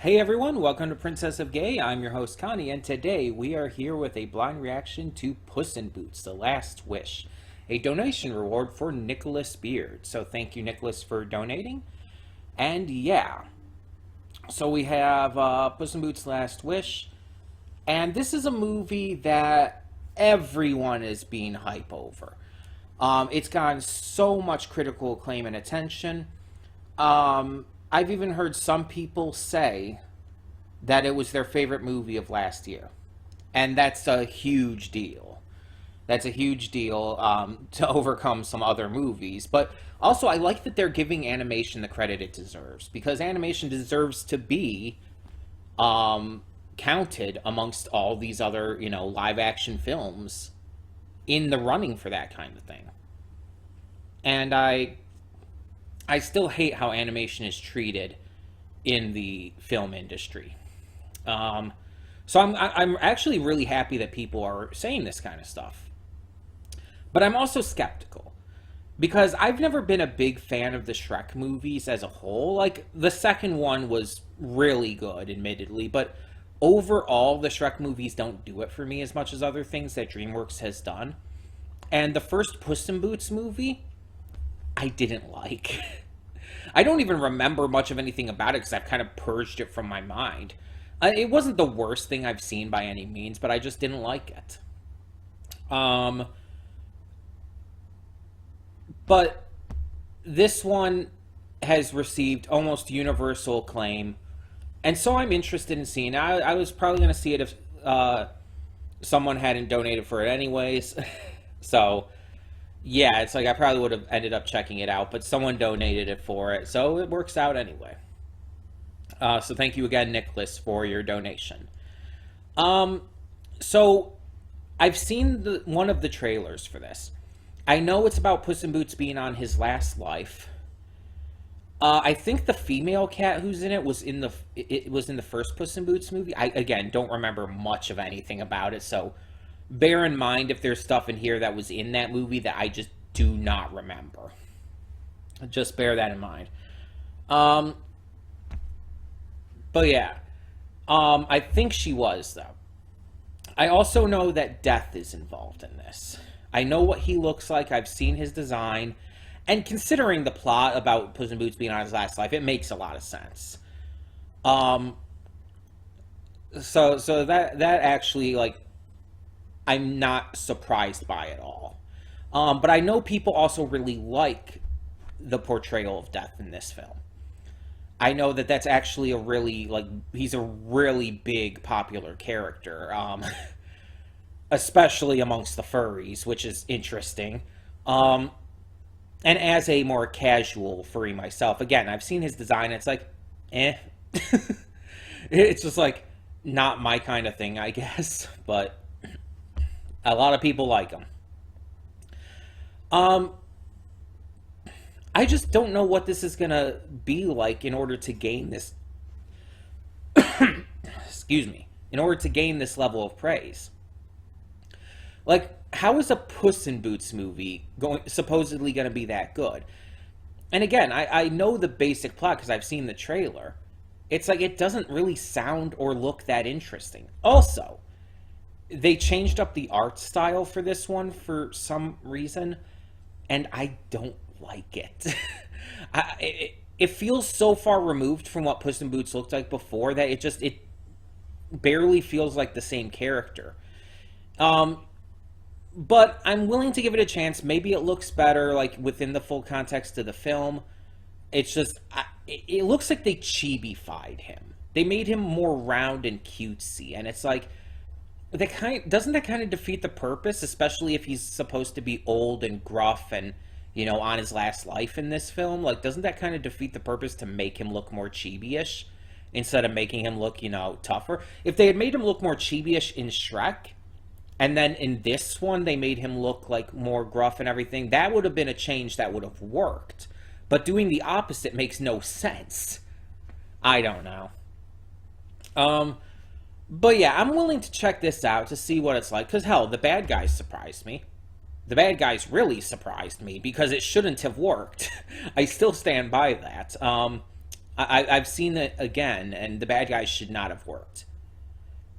Hey everyone, welcome to Princess of Gay. I'm your host Connie, and today we are here with a blind reaction to Puss in Boots: The Last Wish, a donation reward for Nicholas Beard. So thank you, Nicholas, for donating. And yeah, so we have Puss in Boots: Last Wish, and this is a movie that everyone is being hype over. It's gotten so much critical acclaim and attention. I've even heard some people say that it was their favorite movie of last year. And that's a huge deal. That's a huge deal to overcome some other movies. But also, I like that they're giving animation the credit it deserves, because animation deserves to be counted amongst all these other, live action films in the running for that kind of thing. And I still hate how animation is treated in the film industry. So I'm actually really happy that people are saying this kind of stuff. But I'm also skeptical because I've never been a big fan of the Shrek movies as a whole. Like, the second one was really good, admittedly, but overall, the Shrek movies don't do it for me as much as other things that DreamWorks has done. And the first Puss in Boots movie, I didn't like. I don't even remember much of anything about it because I've kind of purged it from my mind. It wasn't the worst thing I've seen by any means, but I just didn't like it. But this one has received almost universal acclaim, and so I'm interested in seeing it. I was probably going to see it if someone hadn't donated for it anyways. So yeah, it's like I probably would have ended up checking it out, but someone donated it for it, so it works out anyway. So thank you again, Nicholas, for your donation. So I've seen one of the trailers for this. I know it's about Puss in Boots being on his last life. I think the female cat who's in it was in the first Puss in Boots movie. I again don't remember much of anything about it, so bear in mind if there's stuff in here that was in that movie that I just do not remember. Just bear that in mind. But yeah, I think she was, though. I also know that Death is involved in this. I know what he looks like. I've seen his design. And considering the plot about Puss in Boots being on his last life, it makes a lot of sense. So that actually, like, I'm not surprised by it all. But I know people also really like the portrayal of Death in this film. I know that that's actually a really, like, he's a really big popular character, especially amongst the furries, which is interesting. And as a more casual furry myself, again, I've seen his design, it's like, eh. It's just, like, not my kind of thing, I guess, but a lot of people like him. I just don't know what this is gonna be like in order to gain this excuse me, in order to gain this level of praise. Like, how is a Puss in Boots movie supposedly gonna be that good? And again, I know the basic plot because I've seen the trailer. It's like it doesn't really sound or look that interesting. Also, they changed up the art style for this one for some reason, and I don't like it. It feels so far removed from what Puss in Boots looked like before that it barely feels like the same character. But I'm willing to give it a chance. Maybe it looks better, like, within the full context of the film. It's just, it looks like they chibi-fied him. They made him more round and cutesy, and it's like, doesn't that kind of defeat the purpose, especially if he's supposed to be old and gruff and, on his last life in this film? Like, doesn't that kind of defeat the purpose to make him look more chibi-ish instead of making him look, tougher? If they had made him look more chibi-ish in Shrek, and then in this one they made him look like more gruff and everything, that would have been a change that would have worked. But doing the opposite makes no sense. I don't know. But yeah, I'm willing to check this out to see what it's like. Because, hell, the bad guys surprised me. The bad guys really surprised me because it shouldn't have worked. I still stand by that. I've seen it again, and the bad guys should not have worked.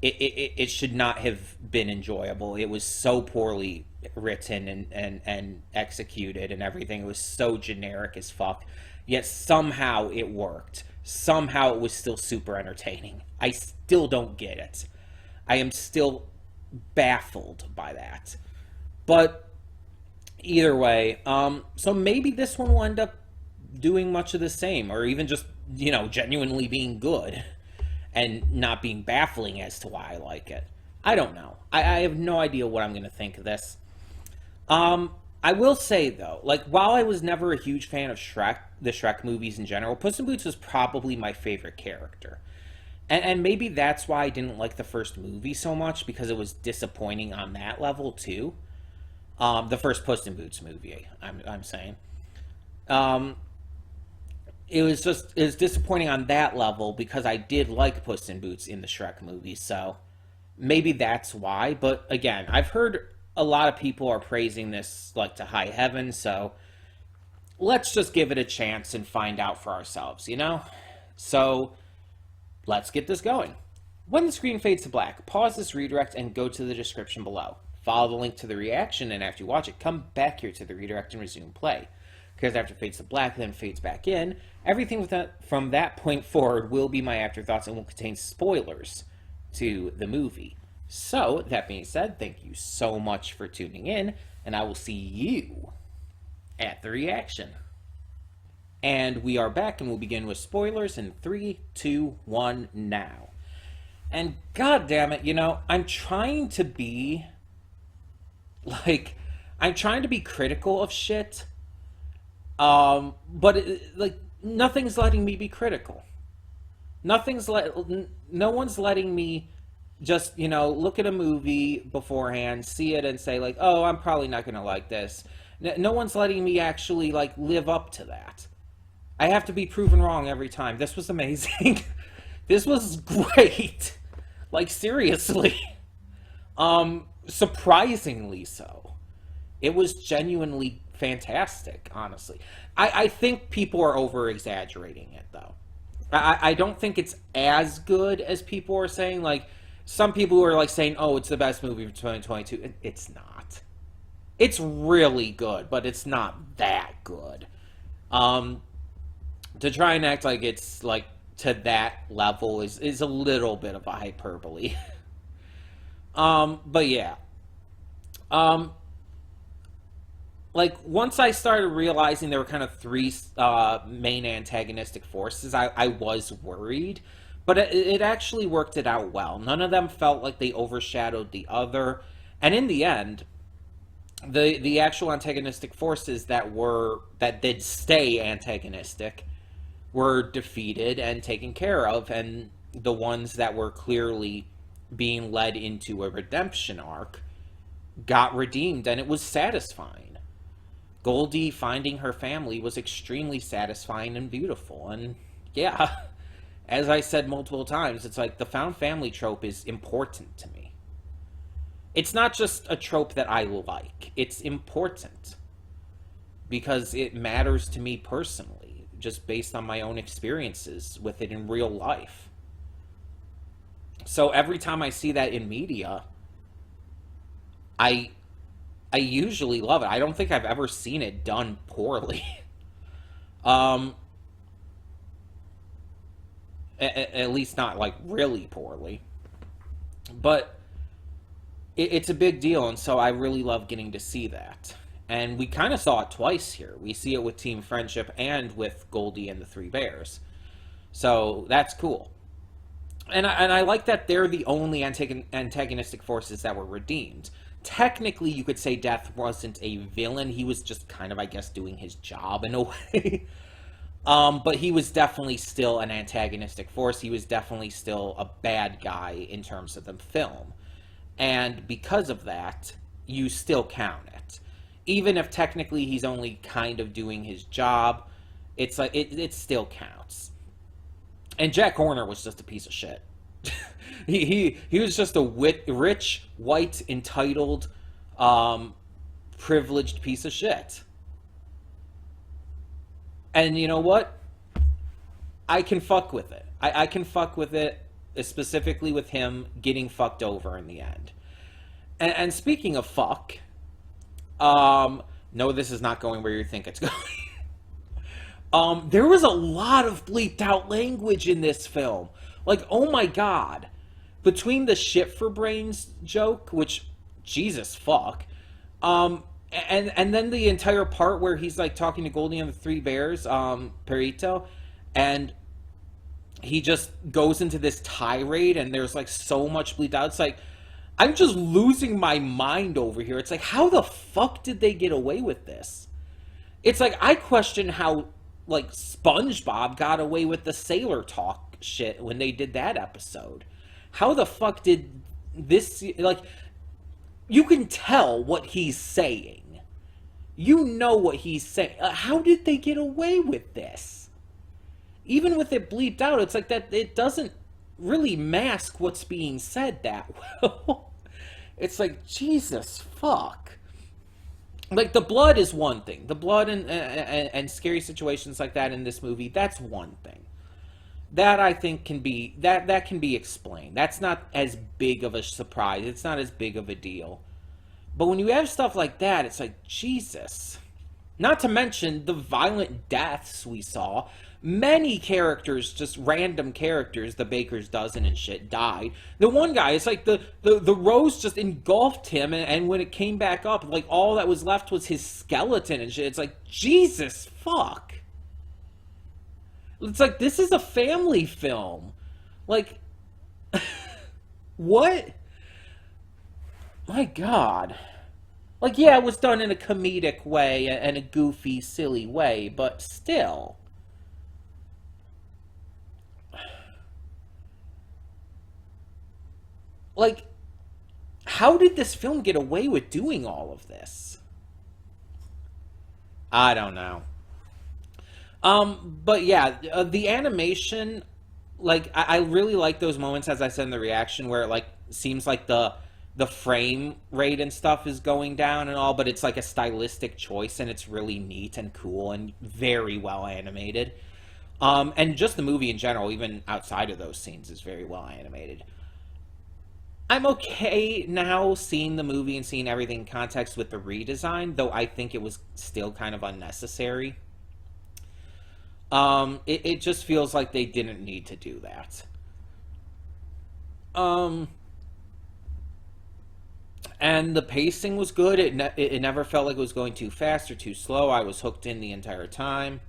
It should not have been enjoyable. It was so poorly written and executed and everything. It was so generic as fuck. Yet somehow it worked. Somehow it was still super entertaining. I still don't get it. I am still baffled by that. But either way, so maybe this one will end up doing much of the same, or even just, genuinely being good and not being baffling as to why I like it. I don't know. I have no idea what I'm going to think of this. I will say though, like while I was never a huge fan of Shrek, the Shrek movies in general, Puss in Boots was probably my favorite character. And maybe that's why I didn't like the first movie so much, because it was disappointing on that level too. The first Puss in Boots movie, I'm saying. Um, it was disappointing on that level because I did like Puss in Boots in the Shrek movie, so maybe that's why. But again, I've heard a lot of people are praising this like to high heaven, so let's just give it a chance and find out for ourselves, you know? So let's get this going. When the screen fades to black, pause this redirect and go to the description below. Follow the link to the reaction, and after you watch it, come back here to the redirect and resume play. Because after it fades to black, then fades back in, everything from that point forward will be my afterthoughts and will contain spoilers to the movie. So, that being said, thank you so much for tuning in, and I will see you at the reaction. And we are back, and we'll begin with spoilers in 3, 2, 1, now. And god damn it, I'm trying to be critical of shit. But nothing's letting me be critical. No one's letting me just, look at a movie beforehand, see it and say like, "Oh, I'm probably not going to like this." No one's letting me actually live up to that. I have to be proven wrong every time. This was amazing. This was great. Seriously. Surprisingly so. It was genuinely fantastic, honestly. I think people are over exaggerating it though. I don't think it's as good as people are saying. Some people are saying, "Oh, it's the best movie of 2022." It's not. It's really good, but it's not that good. To try and act like it's to that level is a little bit of a hyperbole. But yeah. Once I started realizing there were kind of three main antagonistic forces, I was worried, but it actually worked it out well. None of them felt like they overshadowed the other, and in the end, the actual antagonistic forces that did stay antagonistic were defeated and taken care of, and the ones that were clearly being led into a redemption arc got redeemed, and it was satisfying. Goldie finding her family was extremely satisfying and beautiful. And yeah, as I said multiple times, it's the found family trope is important to me. It's not just a trope that I like, it's important because it matters to me personally, just based on my own experiences with it in real life. So every time I see that in media, I usually love it. I don't think I've ever seen it done poorly. um, at least not really poorly. But it's a big deal, and so I really love getting to see that. And we kind of saw it twice here. We see it with Team Friendship and with Goldie and the Three Bears. So that's cool. And I like that they're the only antagonistic forces that were redeemed. Technically, you could say Death wasn't a villain. He was just kind of, I guess, doing his job in a way. But he was definitely still an antagonistic force. He was definitely still a bad guy in terms of the film. And because of that, you still count it. Even if technically he's only kind of doing his job, it still counts. And Jack Horner was just a piece of shit. he was just a rich, white, entitled, privileged piece of shit. And you know what? I can fuck with it. I can fuck with it, specifically with him getting fucked over in the end. And speaking of fuck, no, this is not going where you think it's going. There was a lot of bleeped out language in this film. Like, oh my god. Between the shit for brains joke, which, Jesus fuck, and then the entire part where he's like talking to Goldie and the Three Bears, Perito, and he just goes into this tirade, and there's like so much bleeped out. It's like, I'm just losing my mind over here. It's like, how the fuck did they get away with this? It's like, I question how, like, SpongeBob got away with the sailor talk shit when they did that episode. How the fuck did this, like, you can tell what he's saying. You know what he's saying. How did they get away with this? Even with it bleeped out, it's like that, it doesn't really mask what's being said that well. It's like, Jesus fuck. Like, the blood is one thing. The blood and scary situations like that in this movie, that's one thing. That, I think, can be that can be explained. That's not as big of a surprise. It's not as big of a deal. But when you have stuff like that, it's like, Jesus. Not to mention the violent deaths we saw. Many characters, just random characters, the Baker's dozen and shit, died. The one guy, it's like the rose just engulfed him, and when it came back up, like, all that was left was his skeleton and shit. It's like, Jesus fuck. It's like, this is a family film. Like, what? My God. Like, yeah, it was done in a comedic way and a goofy, silly way, but still. Like, how did this film get away with doing all of this? I don't know. But yeah, the animation, like, I really like those moments, as I said in the reaction, where it, like, seems like the frame rate and stuff is going down and all, but it's like a stylistic choice, and it's really neat and cool and very well animated. And just the movie in general, even outside of those scenes, is very well animated. I'm okay now seeing the movie and seeing everything in context with the redesign, though I think it was still kind of unnecessary. It just feels like they didn't need to do that. Um, and the pacing was good. It never felt like it was going too fast or too slow. I was hooked in the entire time.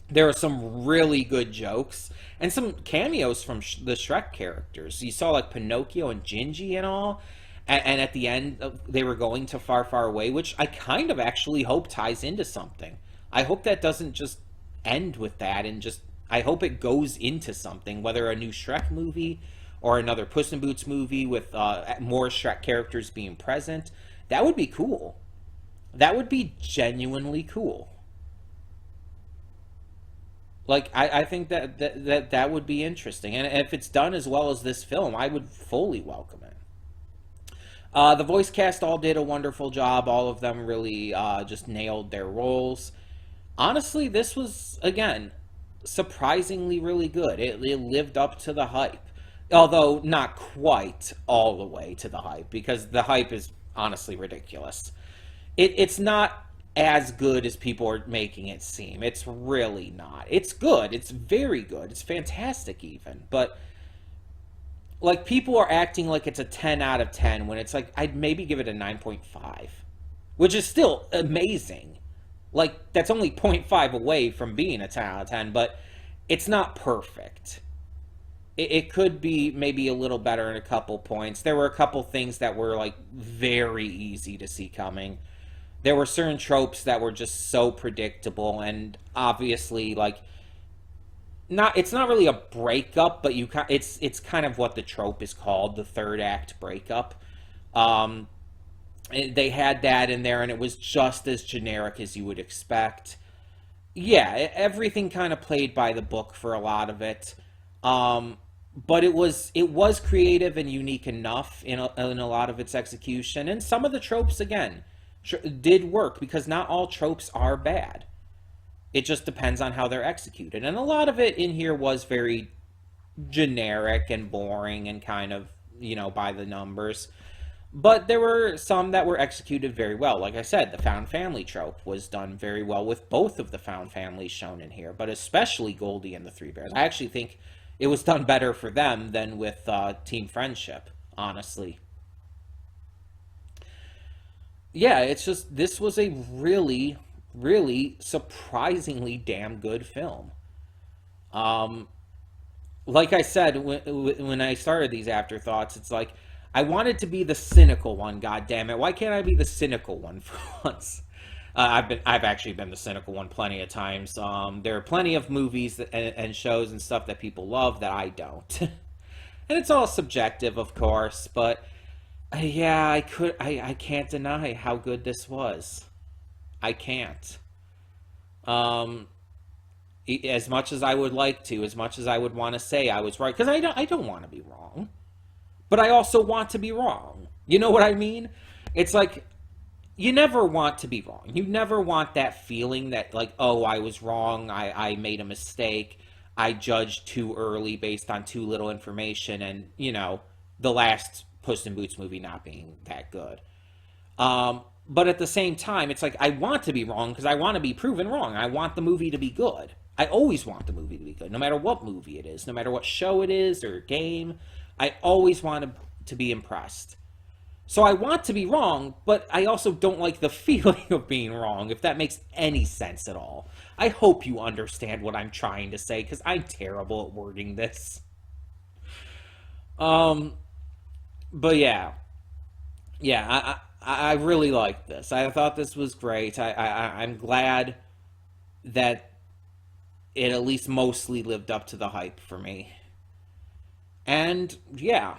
There are some really good jokes and some cameos from the Shrek characters. You saw like Pinocchio and Gingy and all. And at the end, they were going to Far, Far Away, which I kind of actually hope ties into something. I hope that doesn't just end with that, and just, I hope it goes into something, whether a new Shrek movie or another Puss in Boots movie with more Shrek characters being present. That would be cool. That would be genuinely cool. Like, I think that would be interesting. And if it's done as well as this film, I would fully welcome it. The voice cast all did a wonderful job. All of them really just nailed their roles. Honestly, this was, again, surprisingly really good. It lived up to the hype. Although not quite all the way to the hype, because the hype is honestly ridiculous. It's not as good as people are making it seem. It's really not. It's good. It's very good. It's fantastic even. But, like, people are acting like it's a 10 out of 10 when it's like, I'd maybe give it a 9.5, which is still amazing. Like, that's only zero point 0.5 away from being a 10 out of 10, but it's not perfect. It could be maybe a little better in a couple points. There were a couple things that were, like, very easy to see coming. There were certain tropes that were just so predictable, and obviously, like, it's not really a breakup, but it's kind of what the trope is called, the third act breakup. Um, they had that in there, and it was just as generic as you would expect. Yeah, everything kind of played by the book for a lot of it. But it was creative and unique enough in a lot of its execution, and some of the tropes, again, did work, because not all tropes are bad. It just depends on how they're executed. And a lot of it in here was very generic and boring and kind of, by the numbers. But there were some that were executed very well. Like I said, the found family trope was done very well with both of the found families shown in here, but especially Goldie and the Three Bears. I actually think it was done better for them than with Team Friendship, honestly. Yeah, it's just, this was a really, really surprisingly damn good film. Um, like I said, when I started these afterthoughts, it's like I wanted to be the cynical one. God damn it! Why can't I be the cynical one for once? I've actually been the cynical one plenty of times. There are plenty of movies and shows and stuff that people love that I don't, and it's all subjective, of course. But yeah, I can't deny how good this was. I can't. Um, as much as I would like to, as much as I would want to say I was right, because I don't want to be wrong, but I also want to be wrong. You know what I mean? It's like you never want to be wrong. You never want that feeling that like, oh, I was wrong. I made a mistake. I judged too early based on too little information, and the last Puss in Boots movie not being that good. But at the same time, it's like I want to be wrong because I want to be proven wrong. I want the movie to be good. I always want the movie to be good, no matter what movie it is, no matter what show it is or game. I always want to be impressed. So I want to be wrong, but I also don't like the feeling of being wrong, if that makes any sense at all. I hope you understand what I'm trying to say, because I'm terrible at wording this. Um, but yeah, yeah, I really liked this. I thought this was great. I'm glad that it at least mostly lived up to the hype for me. And yeah,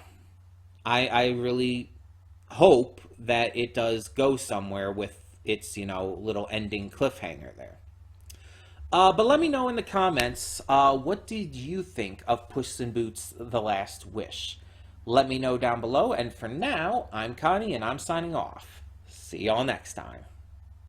I really hope that it does go somewhere with its, little ending cliffhanger there. But let me know in the comments, what did you think of Puss in Boots: The Last Wish? Let me know down below, and for now, I'm Connie, and I'm signing off. See y'all next time.